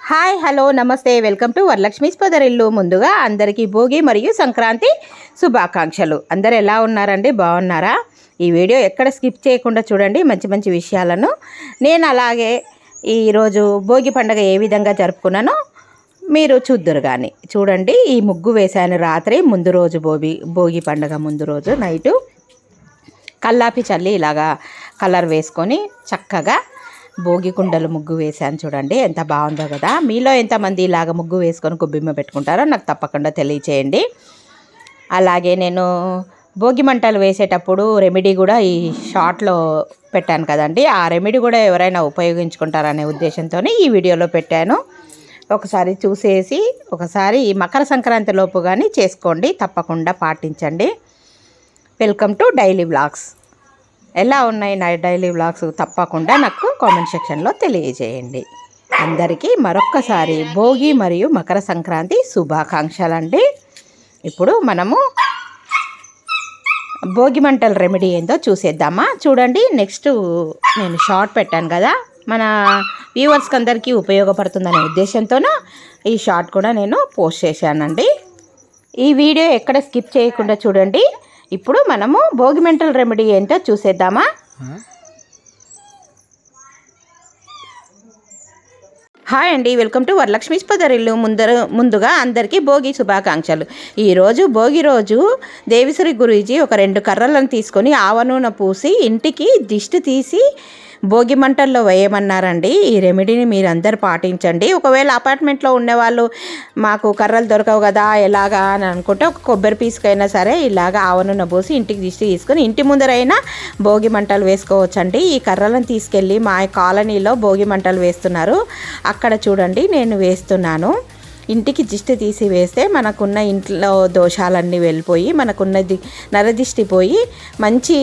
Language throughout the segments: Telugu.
హాయ్ హలో నమస్తే వెల్కమ్ టు వరలక్ష్మీస్ పొదరిల్లు. ముందుగా అందరికీ భోగి మరియు సంక్రాంతి శుభాకాంక్షలు. అందరు ఎలా ఉన్నారండి? బాగున్నారా? ఈ వీడియో ఎక్కడ స్కిప్ చేయకుండా చూడండి, మంచి మంచి విషయాలను. నేను అలాగే ఈరోజు భోగి పండుగ ఏ విధంగా జరుపుకున్నానో మీరు చూద్దరు కానీ. చూడండి, ఈ ముగ్గు వేశాను రాత్రి ముందు రోజు, భోగి పండుగ ముందు రోజు నైటు కల్లాపి చల్లి ఇలాగా కలర్ వేసుకొని చక్కగా భోగి కుండలు ముగ్గు వేశాను. చూడండి ఎంత బాగుందో కదా. మీలో ఎంతమంది ఇలాగ ముగ్గు వేసుకొని గొబ్బిమ్మ పెట్టుకుంటారో నాకు తప్పకుండా తెలియచేయండి. అలాగే నేను భోగి మంటలు వేసేటప్పుడు రెమెడీ కూడా ఈ షార్ట్లో పెట్టాను కదండి. ఆ రెమెడీ కూడా ఎవరైనా ఉపయోగించుకుంటారనే ఉద్దేశంతో ఈ వీడియోలో పెట్టాను. ఒకసారి చూసేసి ఒకసారి ఈ మకర సంక్రాంతి లోపు కానీ చేసుకోండి, తప్పకుండా పాటించండి. Welcome to daily vlogs. ఎలా ఉన్నాయి నా డైలీ వ్లాగ్స్? తప్పకుండా నాకు కామెంట్ సెక్షన్లో తెలియజేయండి. అందరికీ మరొక్కసారి భోగి మరియు మకర సంక్రాంతి శుభాకాంక్షలు అండి. ఇప్పుడు మనము భోగి మంటల రెమెడీ ఏందో చూసేద్దామా. చూడండి, నెక్స్ట్ నేను షార్ట్ పెట్టాను కదా, మన వ్యూవర్స్కి అందరికీ ఉపయోగపడుతుందనే ఉద్దేశంతోన ఈ షార్ట్ కూడా నేను పోస్ట్ చేశానండి. ఈ వీడియో ఎక్కడ స్కిప్ చేయకుండా చూడండి. ఇప్పుడు మనము భోగి మంటల రెమెడీ ఏంటో చూసేద్దామా. హాయ్ అండి, వెల్కమ్ టు వరలక్ష్మీస్ పొదరిల్లు. ముందుగా అందరికీ భోగి శుభాకాంక్షలు. ఈరోజు భోగి రోజు దేవిశ్రీ గురూజీ ఒక 2 కర్రలను తీసుకొని ఆవ నూనె పూసి ఇంటికి దిష్టి తీసి భోగి మంటల్లో వేయమన్నారండి. ఈ రెమెడీని మీరు అందరు పాటించండి. ఒకవేళ అపార్ట్మెంట్లో ఉండేవాళ్ళు మాకు కర్రలు దొరకవు కదా ఎలాగా అని అనుకుంటే ఒక కొబ్బరి పీసుకైనా సరే ఇలాగ ఆవ నూనె పోసి ఇంటికి దిష్టి తీసుకొని ఇంటి ముందరైనా భోగి మంటలు వేసుకోవచ్చండి. ఈ కర్రలను తీసుకెళ్ళి మా కాలనీలో భోగి మంటలు వేస్తున్నారు, అక్కడ చూడండి నేను వేస్తున్నాను. ఇంటికి దిష్టి తీసి వేస్తే మనకున్న ఇంట్లో దోషాలన్నీ వెళ్ళిపోయి మనకున్నది నరదిష్టి పోయి మంచి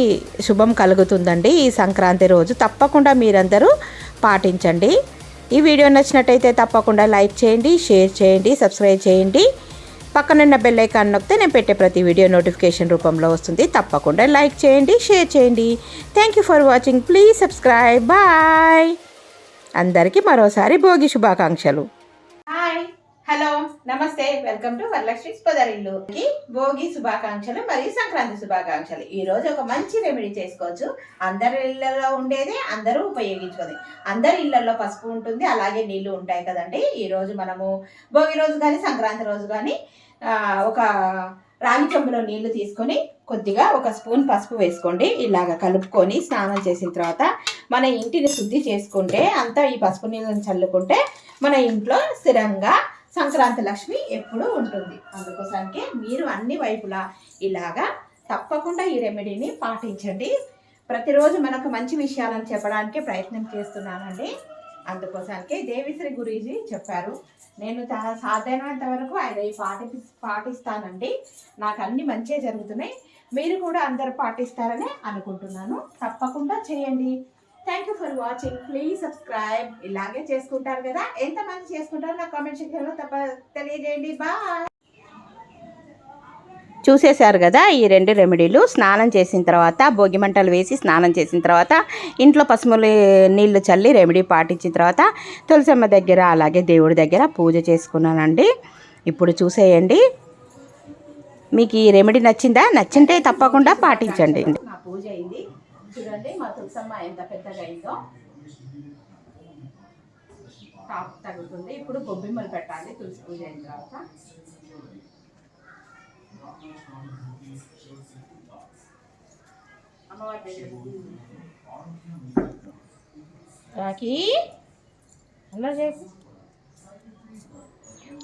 శుభం కలుగుతుందండి ఈ సంక్రాంతి రోజు. తప్పకుండా మీరందరూ పాటించండి. ఈ వీడియో నచ్చినట్టయితే తప్పకుండా లైక్ చేయండి, షేర్ చేయండి, సబ్స్క్రైబ్ చేయండి. పక్కనున్న బెల్ ఐకాన్ నొక్కితే నేను పెట్టే ప్రతి వీడియో నోటిఫికేషన్ రూపంలో వస్తుంది. తప్పకుండా లైక్ చేయండి, షేర్ చేయండి. Thank you for watching. Please subscribe. Bye. అందరికీ మరోసారి భోగి శుభాకాంక్షలు. హాయ్ హలో నమస్తే వెల్కమ్ టు వరలక్ష్మీస్ పొదరిల్లు. భోగి శుభాకాంక్షలు మరియు సంక్రాంతి శుభాకాంక్షలు. ఈ రోజు ఒక మంచి రెమెడీ చేసుకోవచ్చు. అందరి ఇళ్లలో ఉండేది అందరూ ఉపయోగించుకోండి. అందరి ఇళ్లలో పసుపు ఉంటుంది, అలాగే నీళ్లు ఉంటాయి కదండి. ఈ రోజు మనము భోగి రోజు కానీ సంక్రాంతి రోజు కానీ ఒక రాగి చెంబులో నీళ్లు తీసుకొని కొద్దిగా ఒక స్పూన్ పసుపు వేసుకోండి. ఇలాగ కలుపుకొని స్నానం చేసిన తర్వాత మన ఇంటిని శుద్ధి చేసుకుంటే అంతా ఈ పసుపు నీళ్ళని చల్లుకుంటే మన ఇంట్లో స్థిరంగా సంక్రాంతి లక్ష్మి ఎప్పుడూ ఉంటుంది. అందుకోసానికి మీరు అన్ని వైపులా ఇలాగా తప్పకుండా ఈ రెమెడీని పాటించండి. ప్రతిరోజు మనకు మంచి విషయాలను చెప్పడానికి ప్రయత్నం చేస్తున్నానండి. అందుకోసానికి దేవిశ్రీ గురూజీ చెప్పారు. నేను చాలా సాధ్యమైనంత వరకు ఆయన పాటిస్తానండి. నాకు అన్ని మంచిగా జరుగుతున్నాయి. మీరు కూడా అందరూ పాటిస్తారని అనుకుంటున్నాను. తప్పకుండా చేయండి. Thank you for watching. Please subscribe. ఇలాగే చేసుకుంటారు కదా, ఎంతమంది చేసుకుంటారో నా కామెంట్ సెక్షన్లో తెలియజేయండి. బాయ్. చూసేశారు కదా ఈ 2 రెమెడీలు. స్నానం చేసిన తర్వాత భోగి మంటలు వేసి స్నానం చేసిన తర్వాత ఇంట్లో పసుపులు నీళ్లు చల్లి రెమెడీ పాటించిన తర్వాత తులసమ్మ దగ్గర అలాగే దేవుడి దగ్గర పూజ చేసుకున్నానండి. ఇప్పుడు చూసేయండి, మీకు ఈ రెమెడీ నచ్చిందా? నచ్చింటే తప్పకుండా పాటించండి. నా పూజ అయింది చూడండి, మా తులసమ్మ ఎంత పెద్దగా అయిందో. కాపు తగ్గుతుంది. ఇప్పుడు గొబ్బిమ్మలు పెట్టాలి తులసి పూజ అయిన తర్వాత. అమ్మవారి దగ్గర రాకి అలా చేసి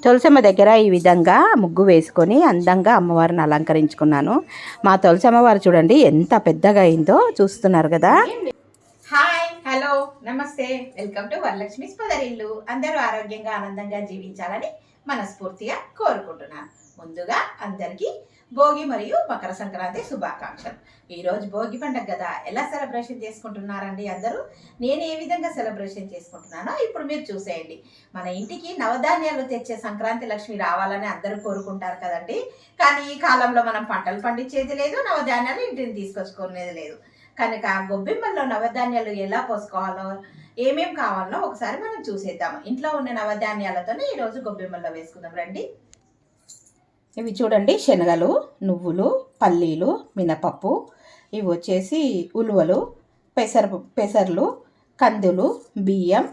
తులసమ్మ దగ్గర ఈ విధంగా ముగ్గు వేసుకొని అందంగా అమ్మవారిని అలంకరించుకున్నాను. మా తులసమ్మ వారు చూడండి ఎంత పెద్దగా అయిందో, చూస్తున్నారు కదా. హాయ్ హలో నమస్తే వెల్కమ్ టు వరలక్ష్మీస్ పొదరిల్లు. అందరూ ఆరోగ్యంగా ఆనందంగా జీవించాలని మనస్ఫూర్తిగా కోరుకుంటున్నాను. ముందుగా అందరికీ భోగి మరియు మకర సంక్రాంతి శుభాకాంక్షలు. ఈరోజు భోగి పండుగ కదా, ఎలా సెలబ్రేషన్ చేసుకుంటున్నారండి అందరూ? నేను ఏ విధంగా సెలబ్రేషన్ చేసుకుంటున్నానో ఇప్పుడు మీరు చూసేయండి. మన ఇంటికి నవధాన్యాలు తెచ్చే సంక్రాంతి లక్ష్మి రావాలని అందరూ కోరుకుంటారు కదండి. కానీ ఈ కాలంలో మనం పంటలు పండించేది లేదు, నవధాన్యాలు ఇంటిని తీసుకొచ్చుకునేది లేదు. కనుక గొబ్బిమ్మల్లో నవధాన్యాలు ఎలా పోసుకోవాలో ఏమేం కావాలో ఒకసారి మనం చూసేద్దాం. ఇంట్లో ఉన్న నవధాన్యాలతోనే ఈరోజు గొబ్బెమ్మల్లో వేసుకుందాం రండి. ఇవి చూడండి, శనగలు, నువ్వులు, పల్లీలు, మినపప్పు, ఇవి వచ్చేసి ఉలువలు, పెసర్లు, కందులు, బియ్యం,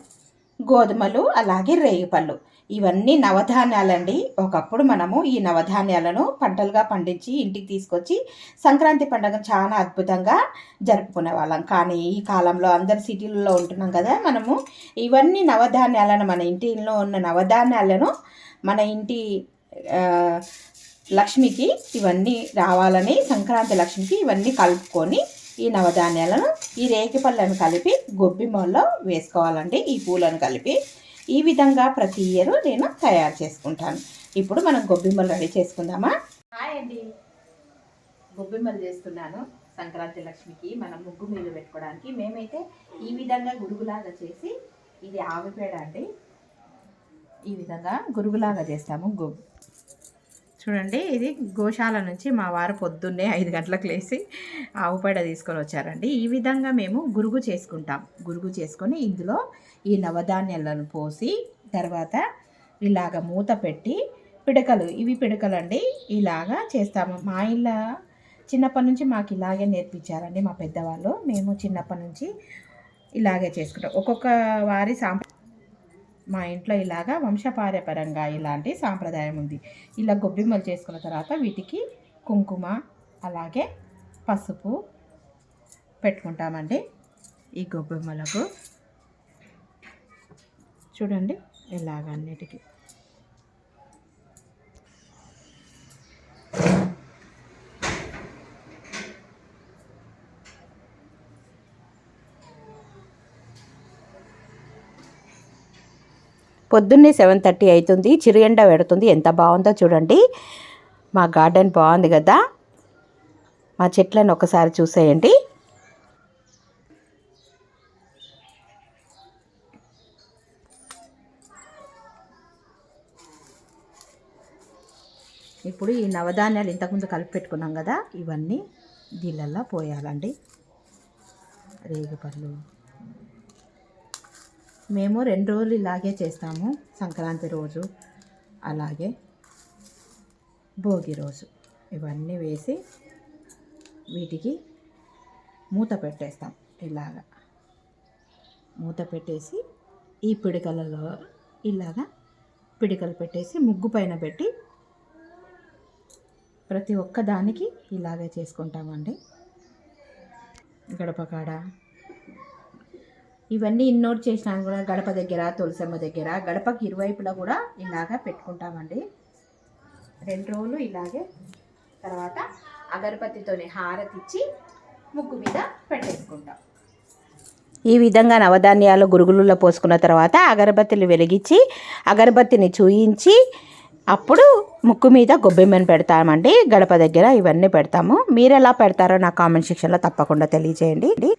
గోధుమలు, అలాగే రేగిపళ్ళు. ఇవన్నీ నవధాన్యాలండి. ఒకప్పుడు మనము ఈ నవధాన్యాలను పంటలుగా పండించి ఇంటికి తీసుకొచ్చి సంక్రాంతి పండుగ చాలా అద్భుతంగా జరుపుకునే వాళ్ళం. కానీ ఈ కాలంలో అందరు సిటీల్లో ఉంటున్నాం కదా, మనము ఇవన్నీ నవధాన్యాలను, మన ఇంటిలో ఉన్న నవధాన్యాలను మన ఇంటి లక్ష్మికి ఇవన్నీ రావాలని, సంక్రాంతి లక్ష్మికి ఇవన్నీ కలుపుకొని ఈ నవధాన్యాలను, ఈ రేగిపళ్ళను కలిపి గొబ్బెమ్మల్లో వేసుకోవాలండి. ఈ పూలను కలిపి ఈ విధంగా ప్రతి ఇయర్ నేను తయారు చేసుకుంటాను. ఇప్పుడు మనం గొబ్బెమ్మలు రెడీ చేసుకుందామా? హాయ్ అండి, గొబ్బెమ్మలు చేస్తున్నాను సంక్రాంతి లక్ష్మికి మనం ముగ్గు మీద పెట్టుకోవడానికి. మేమైతే ఈ విధంగా గురుగులాగా చేసి, ఇది ఆవిపేడ అండి, ఈ విధంగా గురుగులాగా చేస్తాము. చూడండి, ఇది గోశాల నుంచి మా వారు పొద్దున్నే 5 గంటలకు లేచి ఆవు పేడ తీసుకొని వచ్చారండి. ఈ విధంగా మేము గురుగు చేసుకుంటాం. గురుగు చేసుకొని ఇందులో ఈ నవధాన్యాలను పోసి తర్వాత ఇలాగ మూత పెట్టి ఇవి పిడకలండి, ఇలాగా చేస్తాము. మా ఇళ్ళ చిన్నప్పటి నుంచి మాకు ఇలాగే నేర్పించారండి మా పెద్దవాళ్ళు. మేము చిన్నప్పటి నుంచి ఇలాగే చేసుకుంటాం. ఒక్కొక్క వారి మా ఇంట్లో ఇలాగా వంశపారపరంగా ఇలాంటి సాంప్రదాయం ఉంది. ఇలా గొబ్బెమ్మలు చేసుకున్న తర్వాత వీటికి కుంకుమ అలాగే పసుపు పెట్టుకుంటామండి. ఈ గొబ్బెమ్మలకు చూడండి ఇలాగ అన్నిటికీ. పొద్దున్నే 7:30 అవుతుంది, చిరుఎండ పెడుతుంది. ఎంత బాగుందో చూడండి. మా గార్డెన్ బాగుంది కదా, మా చెట్లను ఒకసారి చూసేయండి. ఇప్పుడు ఈ నవధాన్యాలు ఇంతకుముందు కలిపి పెట్టుకున్నాం కదా, ఇవన్నీ దీళ్ళల్లో పోయాలండి. రేగిపళ్ళు మేము 2 రోజులు ఇలాగే చేస్తాము. సంక్రాంతి రోజు అలాగే భోగి రోజు ఇవన్నీ వేసి వీటికి మూత పెట్టేస్తాం. ఇలాగా మూత పెట్టేసి ఈ పిడికలలో ఇలాగా పిడికలు పెట్టేసి ముగ్గు పైన పెట్టి ప్రతి ఒక్క దానికి ఇలాగే చేసుకుంటామండి. గడప కాడ ఇవన్నీ ఇన్నోట్ చేసినాను కూడా, గడప దగ్గర, తులసమ్మ దగ్గర, గడపకి ఇరువైపులా కూడా ఇలాగా పెట్టుకుంటామండి. 2 రోజులు ఇలాగే. తర్వాత అగరబత్తితోనే హారతిచ్చి ముగ్గు మీద పెట్టేసుకుంటాం. ఈ విధంగా నవధాన్యాలు గురుగులలో పోసుకున్న తర్వాత అగరబత్తిలు వెలిగించి అగరబత్తిని చూయించి అప్పుడు ముక్కు మీద గొబ్బెమ్మని పెడతామండి. గడప దగ్గర ఇవన్నీ పెడతాము. మీరు ఎలా పెడతారో నా కామెంట్ సెక్షన్లో తప్పకుండా తెలియజేయండి.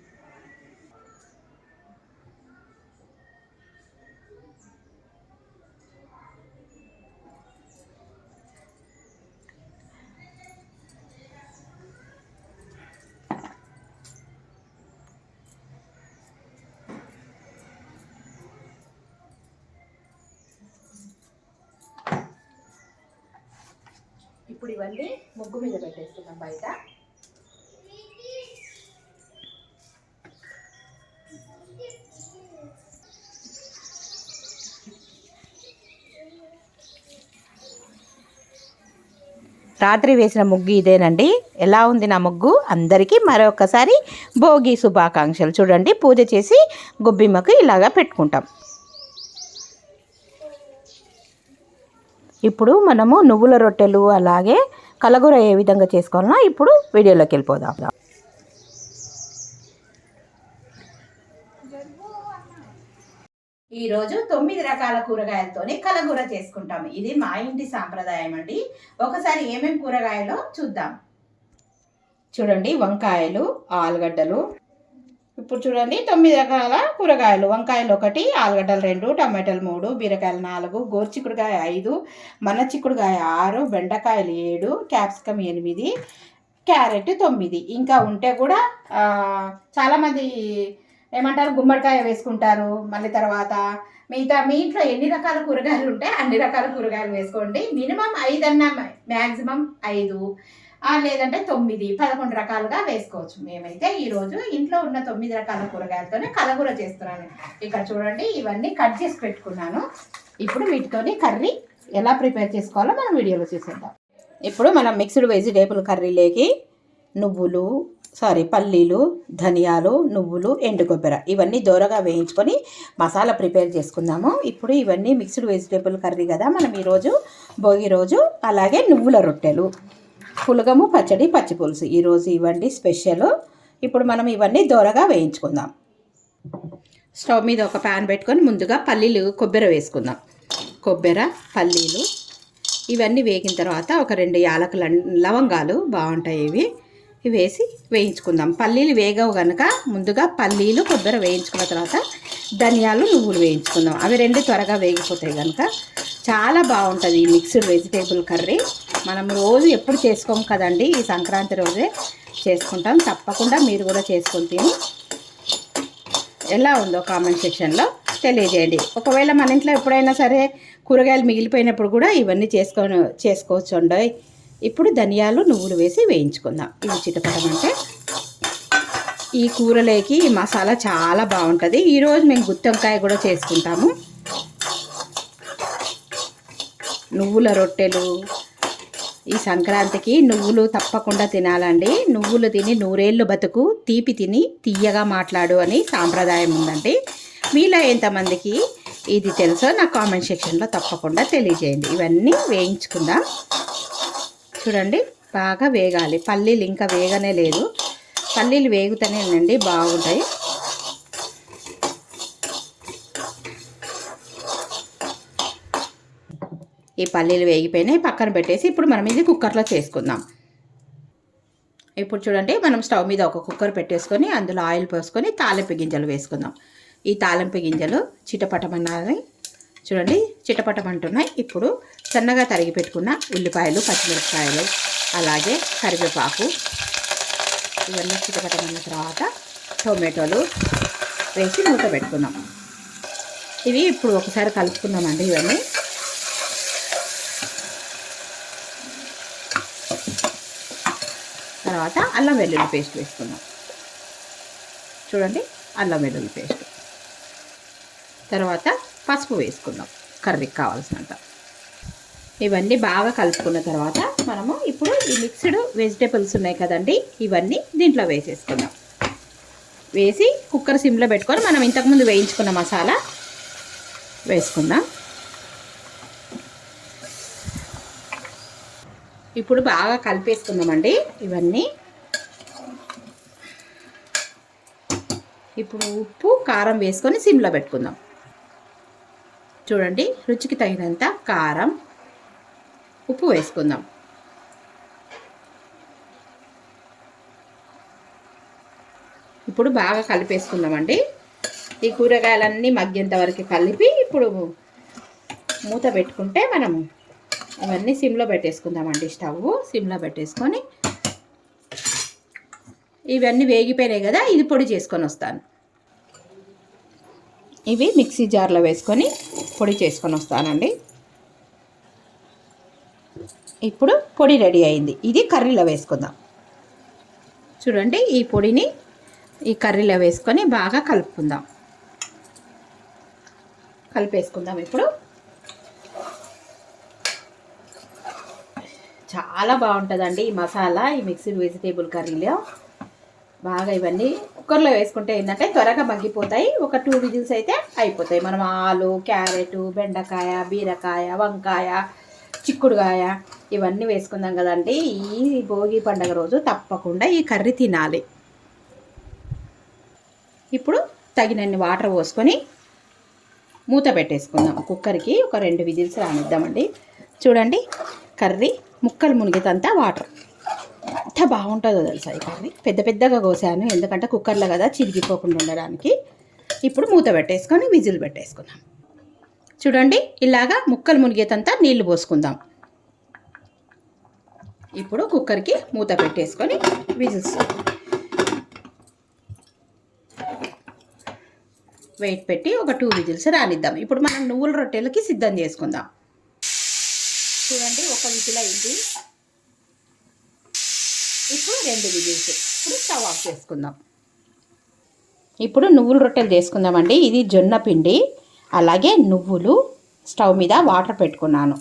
ఇప్పుడు ఇవన్నీ ముగ్గు మీద పెట్టేస్తున్నాం బయట. రాత్రి వేసిన ముగ్గు ఇదేనండి. ఎలా ఉంది నా ముగ్గు? అందరికీ మరొకసారి భోగి శుభాకాంక్షలు. చూడండి, పూజ చేసి గొబ్బెమ్మకు ఇలాగా పెట్టుకుంటాం. ఇప్పుడు మనము నువ్వుల రొట్టెలు అలాగే కలగూర ఏ విధంగా చేసుకోవాలన్నా ఇప్పుడు వీడియోలోకి వెళ్ళిపోదాం. ఈరోజు 9 రకాల కూరగాయలతోని కలగూర చేసుకుంటాము. ఇది మా ఇంటి సాంప్రదాయం అండి. ఒకసారి ఏమేమి కూరగాయలో చూద్దాం. చూడండి, వంకాయలు, ఆలుగడ్డలు. ఇప్పుడు చూడండి 9 రకాల కూరగాయలు. వంకాయలు 1, ఆలుగడ్డలు 2, టమాటాలు 3, బీరకాయలు 4, గోరుచిక్కుడుకాయ 5, మన చిక్కుడుకాయ 6, బెండకాయలు 7, క్యాప్సికమ్ 8, క్యారెట్ 9. ఇంకా ఉంటే కూడా చాలామంది ఏమంటారు, గుమ్మడికాయ వేసుకుంటారు. మళ్ళీ తర్వాత మిగతా మీ ఇంట్లో ఎన్ని రకాల కూరగాయలు ఉంటే అన్ని రకాల కూరగాయలు వేసుకోండి. మినిమం 5 అన్నా, మ్యాక్సిమం 5 లేదంటే 9, 11 రకాలుగా వేసుకోవచ్చు. మేమైతే ఈరోజు ఇంట్లో ఉన్న 9 రకాల కూరగాయలతోనే కలగూర చేస్తున్నాను. ఇక్కడ చూడండి, ఇవన్నీ కట్ చేసి పెట్టుకున్నాను. ఇప్పుడు వీటితోని కర్రీ ఎలా ప్రిపేర్ చేసుకోవాలో మనం వీడియోలో చూసేద్దాం. ఇప్పుడు మనం మిక్స్డ్ వెజిటేబుల్ కర్రీలోకి పల్లీలు, ధనియాలు, నువ్వులు, ఎండు కొబ్బరి ఇవన్నీ దోరగా వేయించుకొని మసాలా ప్రిపేర్ చేసుకుందాము. ఇప్పుడు ఇవన్నీ మిక్స్డ్ వెజిటేబుల్ కర్రీ కదా, మనం ఈరోజు భోగి రోజు. అలాగే నువ్వుల రొట్టెలు, పులగము, పచ్చడి, పచ్చిపులుసు ఈరోజు ఇవన్నీ స్పెషల్. ఇప్పుడు మనం ఇవన్నీ దోరగా వేయించుకుందాం. స్టవ్ మీద ఒక ప్యాన్ పెట్టుకొని ముందుగా కొబ్బరి వేసుకుందాం. కొబ్బరి, పల్లీలు ఇవన్నీ వేగిన తర్వాత ఒక 2 యాలకుల లవంగాలు బాగుంటాయి, ఇవి వేసి వేయించుకుందాం. పల్లీలు వేగవు కనుక ముందుగా పల్లీలు, కొబ్బరి వేయించుకున్న తర్వాత ధనియాలు, నువ్వులు వేయించుకుందాం. అవి 2 త్వరగా వేగిపోతాయి కనుక చాలా బాగుంటుంది ఈ మిక్స్డ్ వెజిటేబుల్ కర్రీ. మనం రోజు ఎప్పుడు చేసుకోము కదండి, ఈ సంక్రాంతి రోజే చేసుకుంటాం. తప్పకుండా మీరు కూడా చేసుకొని తిని ఎలా ఉందో కామెంట్ సెక్షన్లో తెలియజేయండి. ఒకవేళ మన ఇంట్లో ఎప్పుడైనా సరే కూరగాయలు మిగిలిపోయినప్పుడు కూడా ఇవన్నీ చేసుకోవచ్చు అండి. ఇప్పుడు ధనియాలు, నువ్వులు వేసి వేయించుకుందాం. ఇవి చిటపటమంటే ఈ కూరలోకి ఈ మసాలా చాలా బాగుంటుంది. ఈరోజు మేము గుత్తి వంకాయ కూడా చేసుకుంటాము. నువ్వుల రొట్టెలు ఈ సంక్రాంతికి నువ్వులు తప్పకుండా తినాలండి. నువ్వులు తిని 100 ఏళ్ళు బతుకు, తీపి తిని తీయగా మాట్లాడు అని సాంప్రదాయం ఉందండి. మీలో ఎంతమందికి ఇది తెలుసో నా కామెంట్ సెక్షన్లో తప్పకుండా తెలియజేయండి. ఇవన్నీ వేయించుకుందాం. చూడండి, బాగా వేగాలి. పల్లీలు ఇంకా వేగనే లేదు, పల్లీలు వేగుతూనేనండి బాగుంటాయి. ఈ పల్లీలు వేగిపోయినాయి, పక్కన పెట్టేసి ఇప్పుడు మనం ఇది కుక్కర్లో చేసుకుందాం. ఇప్పుడు చూడండి, మనం స్టవ్ మీద ఒక కుక్కర్ పెట్టేసుకొని అందులో ఆయిల్ పోసుకొని తాలింపు గింజలు వేసుకుందాం. ఈ తాలింపు గింజలు చిటపటమన్నాయి, చూడండి చిటపటమంటున్నాయి. ఇప్పుడు సన్నగా తరిగి పెట్టుకున్న ఉల్లిపాయలు, పచ్చిమిరపకాయలు, అలాగే కరివేపాకు ఇవన్నీ చిటపటమన్న తర్వాత టొమాటోలు వేసి మూత పెట్టుకుందాం. ఇవి ఇప్పుడు ఒకసారి కలుపుకుందామండి. ఇవన్నీ తర్వాత అల్లం వెల్లుల్లి పేస్ట్ వేసుకుందాం. చూడండి, అల్లం వెల్లుల్లి పేస్ట్ తర్వాత పసుపు వేసుకుందాం కర్రీకి కావాల్సినంత. ఇవన్నీ బాగా కలుపుకున్న తర్వాత మనము ఇప్పుడు ఈ మిక్స్డ్ వెజిటేబుల్స్ ఉన్నాయి కదండి, ఇవన్నీ దీంట్లో వేసేసుకుందాం. వేసి కుక్కర్ సిమ్లో పెట్టుకొని మనం ఇంతకుముందు వేయించుకున్న మసాలా వేసుకుందాం. ఇప్పుడు బాగా కలిపేసుకుందామండి ఇవన్నీ. ఇప్పుడు ఉప్పు, కారం వేసుకొని సిమ్లో పెట్టుకుందాం. చూడండి, రుచికి తగినంత కారం, ఉప్పు వేసుకుందాం. ఇప్పుడు బాగా కలిపేసుకుందామండి. ఈ కూరగాయలన్నీ మగ్గేంత వరకు కలిపి ఇప్పుడు మూత పెట్టుకుంటే మనము ఇవన్నీ సిమ్లో పెట్టేసుకుందామండి. స్టవ్ సిమ్లో పెట్టేసుకొని ఇవన్నీ వేగిపోయినాయి కదా, ఇది పొడి చేసుకొని వస్తాను. ఇవి మిక్సీ జార్లో వేసుకొని పొడి చేసుకొని వస్తానండి. ఇప్పుడు పొడి రెడీ అయింది. ఇది కర్రీలో వేసుకుందాం. చూడండి, ఈ పొడిని ఈ కర్రీలో వేసుకొని బాగా కలుపుకుందాం. కలిపేసుకుందాం. ఇప్పుడు చాలా బాగుంటుందండి ఈ మసాలా, ఈ మిక్స్డ్ వెజిటేబుల్ కర్రీలో. బాగా ఇవన్నీ కుక్కర్లో వేసుకుంటే ఏంటంటే త్వరగా మగ్గిపోతాయి. ఒక 2 విజిల్స్ అయితే అయిపోతాయి. మనం ఆలు, క్యారెట్, బెండకాయ, బీరకాయ, వంకాయ, చిక్కుడుకాయ ఇవన్నీ వేసుకుందాం కదండి. ఈ భోగి పండుగ రోజు తప్పకుండా ఈ కర్రీ తినాలి. ఇప్పుడు తగినన్ని వాటర్ పోసుకొని మూత పెట్టేసుకుందాం. కుక్కర్కి ఒక 2 విజిల్స్ రానిద్దామండి. చూడండి, కర్రీ ముక్కలు మునిగేదంతా వాటర్. ఎంత బాగుంటుందో తెలుసా ఈ కర్రీ. పెద్ద పెద్దగా కోసాను ఎందుకంటే కుక్కర్లో కదా, చిరిగిపోకుండా ఉండడానికి. ఇప్పుడు మూత పెట్టేసుకొని విజిల్ పెట్టేసుకుందాం. చూడండి, ఇలాగా ముక్కలు మునిగేదంతా నీళ్లు పోసుకుందాం. ఇప్పుడు కుక్కర్కి మూత పెట్టేసుకొని విజిల్స్ వెయిట్ పెట్టి ఒక 2 విజిల్స్ రానిద్దాం. ఇప్పుడు మనం నువ్వుల రొట్టెలకి సిద్ధం చేసుకుందాం. చూడండి, ఒక విజిల్ అయింది. ఇప్పుడు 2 విజిల్స్. ఇప్పుడు స్టవ్ ఆఫ్ చేసుకుందాం. ఇప్పుడు నువ్వుల రొట్టెలు చేసుకుందామండి. ఇది జొన్న పిండి, అలాగే నువ్వులు. స్టవ్ మీద వాటర్ పెట్టుకున్నాను.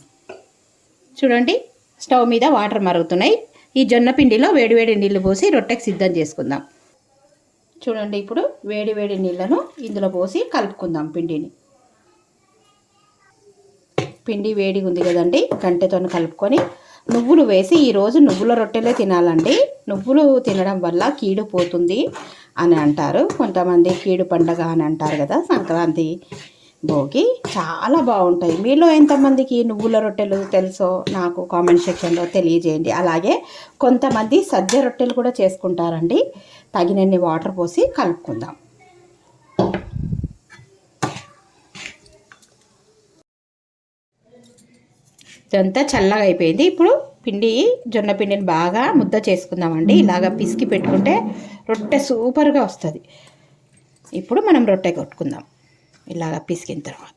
చూడండి, స్టవ్ మీద వాటర్ మరుగుతున్నాయి. ఈ జొన్న పిండిలో వేడివేడి నీళ్ళు పోసి రొట్టెకి సిద్ధం చేసుకుందాం. చూడండి, ఇప్పుడు వేడివేడి నీళ్ళను ఇందులో పోసి కలుపుకుందాం. పిండి వేడిగా ఉంది కదండి, గంటెతో కలుపుకొని నువ్వులు వేసి, ఈరోజు నువ్వుల రొట్టెలే తినాలండి. నువ్వులు తినడం వల్ల కీడు పోతుంది అని అంటారు. కొంతమంది కీడు పండగ అని అంటారు కదా, సంక్రాంతి, భోగి. చాలా బాగుంటాయి. మీలో ఎంతమందికి నువ్వుల రొట్టెలు తెలుసో నాకు కామెంట్ సెక్షన్లో తెలియజేయండి. అలాగే కొంతమంది సజ్జ రొట్టెలు కూడా చేసుకుంటారండి. తగినన్ని వాటర్ పోసి కలుపుకుందాం. ఇదంతా చల్లగా అయిపోయింది. ఇప్పుడు జొన్న పిండిని బాగా ముద్ద చేసుకుందామండి. ఇలాగ పిసికి పెట్టుకుంటే రొట్టె సూపర్గా వస్తుంది. ఇప్పుడు మనం రొట్టె కొట్టుకుందాం. ఇలాగ పిసికిన తర్వాత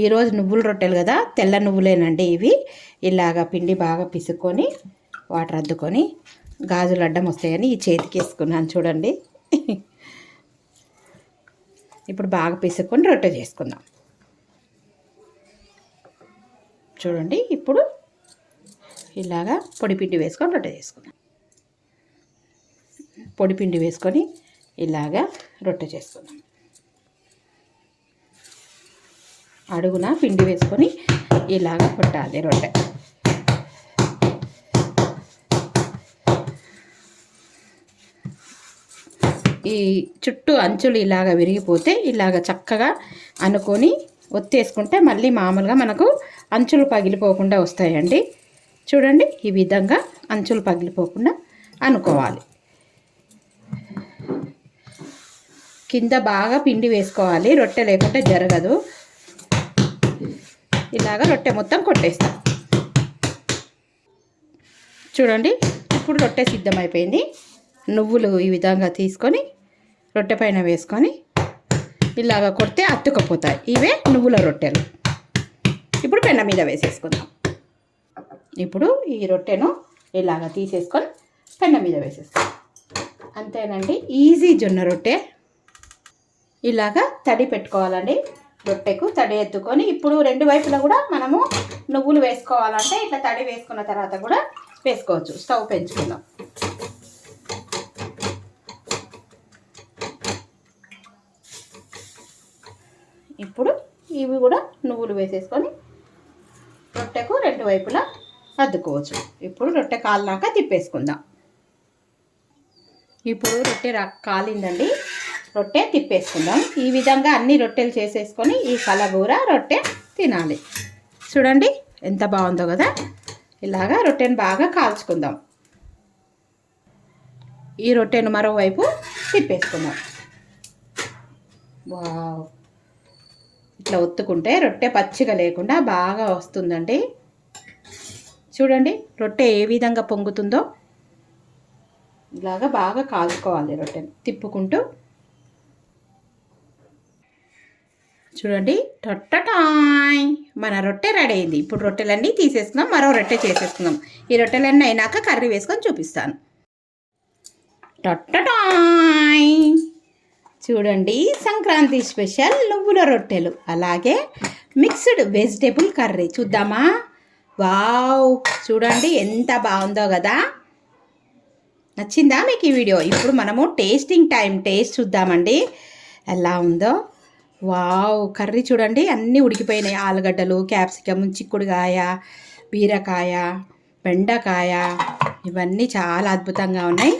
ఈరోజు నువ్వుల రొట్టెలు కదా, తెల్ల నువ్వులేనండి ఇవి. ఇలాగ పిండి బాగా పిసుకొని వాటర్ అద్దుకొని గాజులు అడ్డం వస్తాయని ఈ చేతికి వేసుకున్నాను. చూడండి, ఇప్పుడు బాగా పిసుకొని రొట్టె చేసుకుందాం. చూడండి, ఇప్పుడు ఇలాగా పొడిపిండి వేసుకొని రొట్టె చేసుకుందాం. పొడిపిండి వేసుకొని ఇలాగా రొట్టె చేసుకుందాం. అడుగున పిండి వేసుకొని ఇలాగా కొట్టాలి రొట్టె. ఈ చుట్టూ అంచులు ఇలాగ విరిగిపోతే ఇలాగ చక్కగా అనుకొని ఒత్తేసుకుంటే మళ్ళీ మామూలుగా మనకు అంచులు పగిలిపోకుండా వస్తాయండి. చూడండి, ఈ విధంగా అంచులు పగిలిపోకుండా అనుకోవాలి. కింద బాగా పిండి వేసుకోవాలి, రొట్టె లేకుంటే జరగదు. ఇలాగ రొట్టె మొత్తం కొట్టేస్తాం. చూడండి, ఇప్పుడు రొట్టె సిద్ధమైపోయింది. నువ్వులు ఈ విధంగా తీసుకొని రొట్టె పైన వేసుకొని ఇలాగ కొడితే అతుక్కపోతాయి. ఇవే నువ్వుల రొట్టెలు. ఇప్పుడు పెనం మీద వేసేసుకుందాం. ఇప్పుడు ఈ రొట్టెను ఇలాగ తీసేసుకొని పెనం మీద వేసేసుకుందాం. అంతేనండి, ఈజీ జొన్న రొట్టె. ఇలాగ తడి పెట్టుకోవాలండి. రొట్టెకు తడి ఎత్తుకొని ఇప్పుడు 2 వైపులా కూడా మనము నువ్వులు వేసుకోవాలంటే ఇట్లా తడి వేసుకున్న తర్వాత కూడా వేసుకోవచ్చు. స్టవ్ పెంచుకుందాం. ఇప్పుడు ఇవి కూడా నువ్వులు వేసేసుకొని రొట్టెకు 2 వైపులా అద్దుకోవచ్చు. ఇప్పుడు రొట్టె కాలినాక తిప్పేసుకుందాం. ఇప్పుడు రొట్టె కాలిందండి, రొట్టె తిప్పేసుకుందాం. ఈ విధంగా అన్ని రొట్టెలు చేసేసుకొని ఈ కలగూర రొట్టె తినాలి. చూడండి ఎంత బాగుందో కదా. ఇలాగా రొట్టెను బాగా కాల్చుకుందాం. ఈ రొట్టెను మరోవైపు తిప్పేసుకుందాం. వావ్, ఇట్లా ఒత్తుకుంటే రొట్టె పచ్చిగా లేకుండా బాగా వస్తుందండి. చూడండి రొట్టె ఏ విధంగా పొంగుతుందో. ఇలాగా బాగా కాల్చుకోవాలి రొట్టెను తిప్పుకుంటూ. చూడండి, టొట్టటాయ్, మన రొట్టె రెడీ అయింది. ఇప్పుడు రొట్టెలన్నీ తీసేసుకుందాం, మరో రొట్టె చేసేసుకుందాం. ఈ రొట్టెలన్నీ అయినాక కర్రీ వేసుకొని చూపిస్తాను. టొట్టటాయ్, చూడండి, సంక్రాంతి స్పెషల్ నువ్వుల రొట్టెలు, అలాగే మిక్స్డ్ వెజిటేబుల్ కర్రీ. చూద్దామా? వావ్, చూడండి ఎంత బాగుందో కదా. నచ్చిందా మీకు ఈ వీడియో? ఇప్పుడు మనము టేస్టింగ్ టైం, టేస్ట్ చూద్దామండి ఎలా ఉందో. వావ్, కర్రీ చూడండి అన్నీ ఉడికిపోయినాయి. ఆలుగడ్డలు, క్యాప్సికమ్, చిక్కుడుకాయ, బీరకాయ, బెండకాయ, ఇవన్నీ చాలా అద్భుతంగా ఉన్నాయి.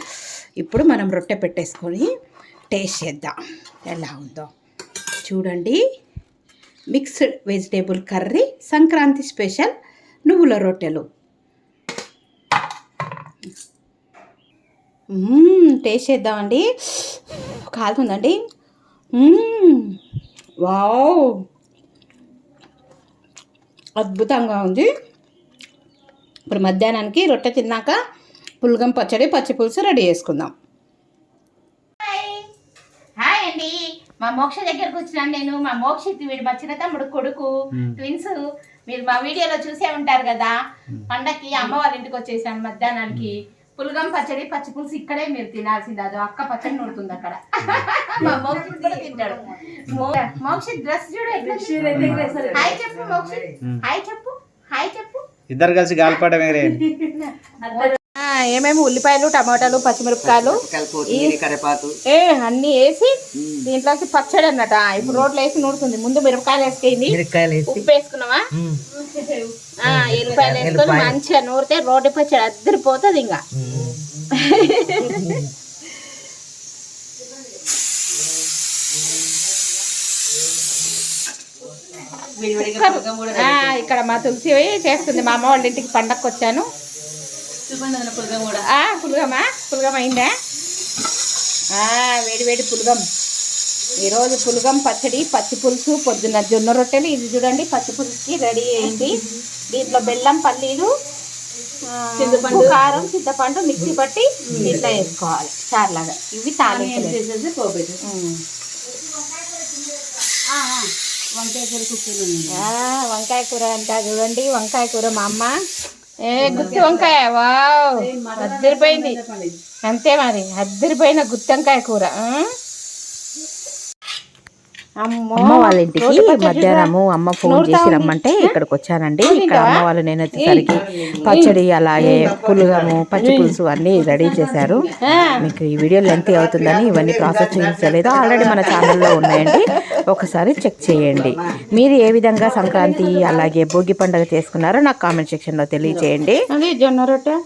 ఇప్పుడు మనం రొట్టె పెట్టేసుకొని టేస్ట్ చేద్దాం ఎలా ఉందో. చూడండి, mixed vegetable curry, Sankranti special నువ్వుల రొట్టెలు. టేస్ట్ చేద్దామండి. కాలుతుందండి. వావ్, అద్భుతంగా ఉంది. ఇప్పుడు మధ్యాహ్నానికి రొట్టె తిన్నాక పులగం పచ్చడి, పచ్చి పులుసు రెడీ చేసుకుందాం. మా మోక్ష దగ్గరకు వచ్చినాను నేను. మా మోక్ష వీడు మా చిన్న తమ్ముడు కొడుకు, ట్విన్స్. మీరు మా వీడియోలో చూసే ఉంటారు కదా. పండక్కి అమ్మ వాళ్ళ ఇంటికి వచ్చేసాను మధ్యాహ్నానికి. పులగం పచ్చడి, పచ్చి పులుసు ఇక్కడే మీరు తినాల్సింది. అది అక్క పచ్చడి నూరుతుంది అక్కడ. మా మోక్షిత్ కూడా తింటాడు. మోక్షిత్ డ్రెస్ చూడు. హాయ్ చెప్పు మోక్షిత్, హాయ్ చెప్పు, హాయ్ చెప్పు. ఇద్దరు కలిసి గాలిపడమే. ఏమేమి ఉల్లిపాయలు, టమాటాలు, పచ్చిమిరపకాయలు అన్ని వేసి దీంట్లోకి పచ్చడి అన్నట. ఇప్పుడు రోట్లో వేసి నూరుతుంది. ముందు మిరపకాయలు వేసుకుంది, ఉప్పు వేసుకున్నావా, ఎల్లిపాయలు వేసుకొని మంచిగా నూరితే రోడ్డు పచ్చడి అద్దరిపోతుంది. ఇంకా ఇక్కడ మా తులసి చేస్తుంది. మా అమ్మ వాళ్ళ ఇంటికి పండగకి వచ్చాను. పులగం అయిందా? వేడి వేడి పులగం. ఈరోజు పులగం, పచ్చడి, పచ్చి పులుసు, పొద్దున్న జొన్న రొట్టెలు. ఇది చూడండి పచ్చి పులుసుకి రెడీ అయింది. దీంట్లో బెల్లం, పల్లీలు, చింతపండు, కారం, చింతపండు మిక్సీ పట్టి ఇట్లా వేసుకోవాలి చారులాగా. ఇవి తాలింపు. వంకాయ కూర అంట చూడండి. వంకాయ కూర మా అమ్మ గుత్తి వంకాయ. వావ్, అద్దరిపోయింది. అంతే మరి, అద్దరిపోయిన గుత్తి వంకాయ కూర. అమ్మ వాళ్ళ ఇంటికి మధ్యాహ్నము అమ్మ ఫోన్ చేసి రమ్మంటే ఇక్కడికి వచ్చానండి. ఇక్కడ అమ్మ వాళ్ళు నేను వచ్చేసరికి పచ్చడి, అలాగే పులుగము, పచ్చి పులుసు అన్ని రెడీ చేశారు. మీకు ఈ వీడియో లెంత్ అవుతుందని ఇవన్నీ ప్రాసెస్ చేయించలేదు. ఆల్రెడీ మన ఛానల్లో ఉన్నాయండి, ఒకసారి చెక్ చేయండి. మీరు ఏ విధంగా సంక్రాంతి అలాగే భోగి పండుగ చేసుకున్నారో నాకు కామెంట్ సెక్షన్లో తెలియజేయండి. జొన్న రొట్టె,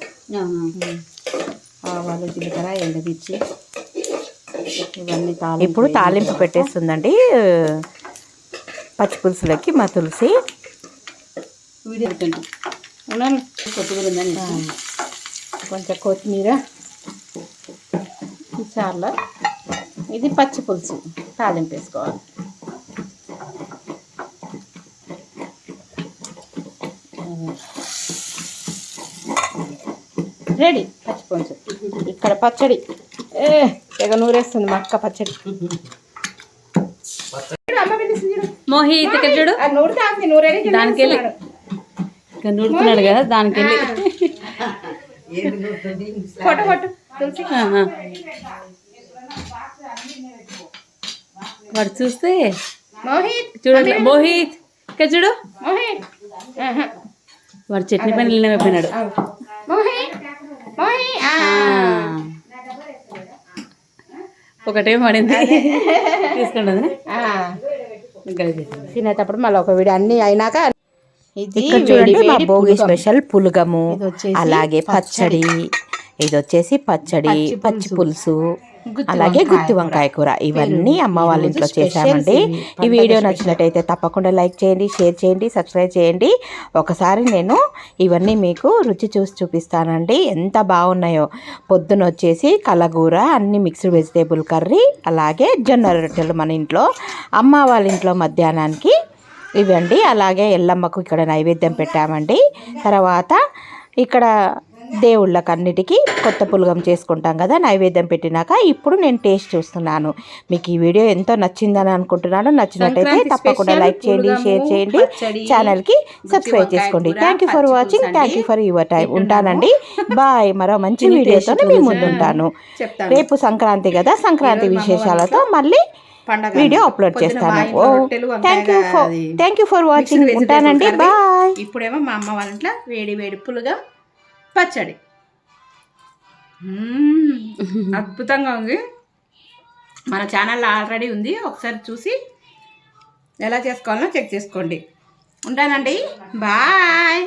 ఆవాలు, జీలకర్ర ఎండదిచ్చి ఇవన్నీ ఇప్పుడు తాలింపు పెట్టేస్తుందండి పచ్చి పులుసులకి మా తులసి. కొంచెం కొత్తిమీర చాలా. ఇది పచ్చి పులుసు తాలింపు వేసుకోవాలి. రెడీ పచ్చి పులుసు. ఇక్కడ పచ్చడి తెగ నూరేస్తుంది మా అక్క పచ్చడి. మోహిత్ చూడు, దానికి వెళ్ళి నూరుతున్నాడు కదా, దానికి వెళ్ళి ఫోటో ఫోటో వాడు చూస్తే మోహిత్ చూడండి. మోహిత్ ఇక్కడ చూడు, మోహిత్ వాడు చట్నీ పని వెళ్ళిపోయినాడు. ఒకటేం పడింది తీసుకుంటుంది. తినేటప్పుడు మళ్ళీ ఒక వీడియో అన్ని అయినాక. ఇక్కడ చూడండి మా భోగి స్పెషల్ పులుగము, అలాగే పచ్చడి. ఇది వచ్చేసి పచ్చడి, పచ్చి పులుసు, అలాగే గుత్తి వంకాయ కూర. ఇవన్నీ అమ్మ వాళ్ళ ఇంట్లో చేశామండి. ఈ వీడియో నచ్చినట్టయితే తప్పకుండా లైక్ చేయండి, షేర్ చేయండి, సబ్స్క్రైబ్ చేయండి. ఒకసారి నేను ఇవన్నీ మీకు రుచి చూసి చూపిస్తానండి ఎంత బాగున్నాయో. పొద్దున వచ్చేసి కలగూర, అన్ని మిక్స్డ్ వెజిటేబుల్ కర్రీ, అలాగే జొన్న రొట్టెలు మన ఇంట్లో. అమ్మ వాళ్ళ ఇంట్లో మధ్యాహ్నానికి ఇవండి. అలాగే ఎల్లమ్మకు ఇక్కడ నైవేద్యం పెట్టామండి. తర్వాత ఇక్కడ దేవుళ్ళకి అన్నిటికీ కొత్త పులగం చేసుకుంటాం కదా నైవేద్యం పెట్టినాక. ఇప్పుడు నేను టేస్ట్ చూస్తున్నాను. మీకు ఈ వీడియో ఎంతో నచ్చిందని అనుకుంటున్నాను. నచ్చినట్టయితే తప్పకుండా లైక్ చేయండి, షేర్ చేయండి, ఛానల్కి సబ్స్క్రైబ్ చేసుకోండి. Thank you for watching, thank you for your time. ఉంటానండి, బాయ్. మరో మంచి వీడియోతో మీ ముందు ఉంటాను. రేపు సంక్రాంతి కదా, సంక్రాంతి విశేషాలతో మళ్ళీ వీడియో అప్లోడ్ చేస్తాను. Thank you for watching. ఉంటానండి, బాయ్. ఇప్పుడేమో మా అమ్మ వాళ్ళ ఇంట్లో వేడి వేడి పులుగం, పచ్చడి అద్భుతంగా ఉంది. మన ఛానల్లో ఆల్రెడీ ఉంది, ఒకసారి చూసి ఎలా చేసుకోవాలో చెక్ చేసుకోండి. ఉంటానండి, బాయ్.